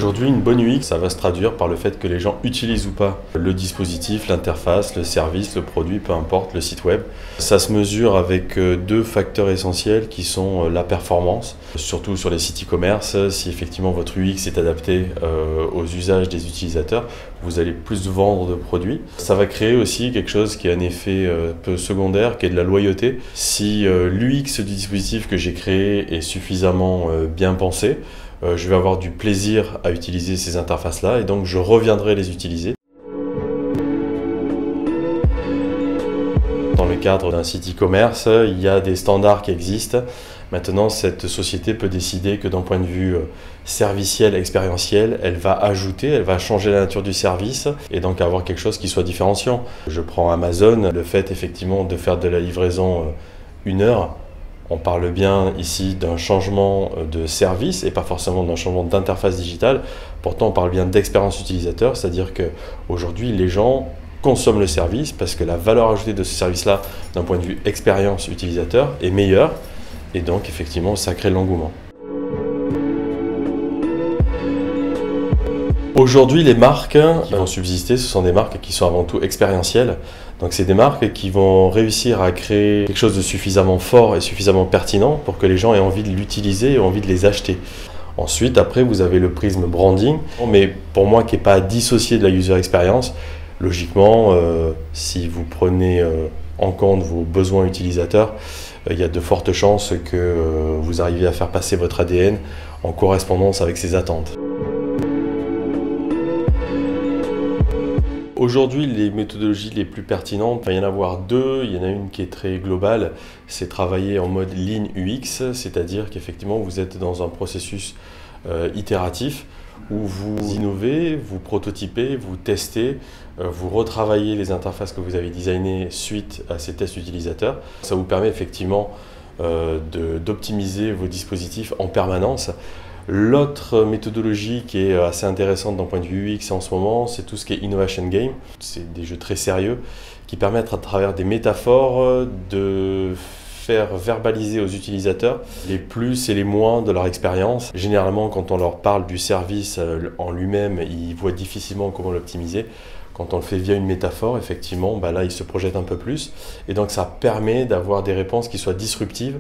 Aujourd'hui, une bonne UX, ça va se traduire par le fait que les gens utilisent ou pas le dispositif, l'interface, le service, le produit, peu importe, le site web. Ça se mesure avec deux facteurs essentiels qui sont la performance, surtout sur les sites e-commerce. Si effectivement votre UX est adapté aux usages des utilisateurs, vous allez plus vendre de produits. Ça va créer aussi quelque chose qui a un effet peu secondaire, qui est de la loyauté. Si l'UX du dispositif que j'ai créé est suffisamment bien pensé, je vais avoir du plaisir à utiliser ces interfaces-là et donc je reviendrai les utiliser. Dans le cadre d'un site e-commerce, il y a des standards qui existent. Maintenant, cette société peut décider que d'un point de vue serviciel, expérientiel, elle va ajouter, elle va changer la nature du service et donc avoir quelque chose qui soit différenciant. Je prends Amazon, le fait effectivement de faire de la livraison 1 heure. On parle bien ici d'un changement de service et pas forcément d'un changement d'interface digitale. Pourtant, on parle bien d'expérience utilisateur, c'est-à-dire qu'aujourd'hui, les gens consomment le service parce que la valeur ajoutée de ce service-là, d'un point de vue expérience utilisateur, est meilleure. Et donc, effectivement, ça crée l'engouement. Aujourd'hui, les marques qui vont subsister, ce sont des marques qui sont avant tout expérientielles. Donc, c'est des marques qui vont réussir à créer quelque chose de suffisamment fort et suffisamment pertinent pour que les gens aient envie de l'utiliser et envie de les acheter. Ensuite, après, vous avez le prisme branding, mais pour moi, qui n'est pas dissocié de la user experience. Logiquement, si vous prenez en compte vos besoins utilisateurs, il y a de fortes chances que vous arriviez à faire passer votre ADN en correspondance avec ses attentes. Aujourd'hui, les méthodologies les plus pertinentes, il va y en avoir deux. Il y en a une qui est très globale, c'est travailler en mode Lean UX, c'est-à-dire qu'effectivement vous êtes dans un processus itératif où vous innovez, vous prototypez, vous testez, vous retravaillez les interfaces que vous avez designées suite à ces tests utilisateurs. Ça vous permet effectivement d'optimiser vos dispositifs en permanence. L'autre méthodologie qui est assez intéressante d'un point de vue UX en ce moment, c'est tout ce qui est Innovation Game. C'est des jeux très sérieux qui permettent à travers des métaphores de faire verbaliser aux utilisateurs les plus et les moins de leur expérience. Généralement, quand on leur parle du service en lui-même, ils voient difficilement comment l'optimiser. Quand on le fait via une métaphore, effectivement, là, ils se projettent un peu plus. Et donc, ça permet d'avoir des réponses qui soient disruptives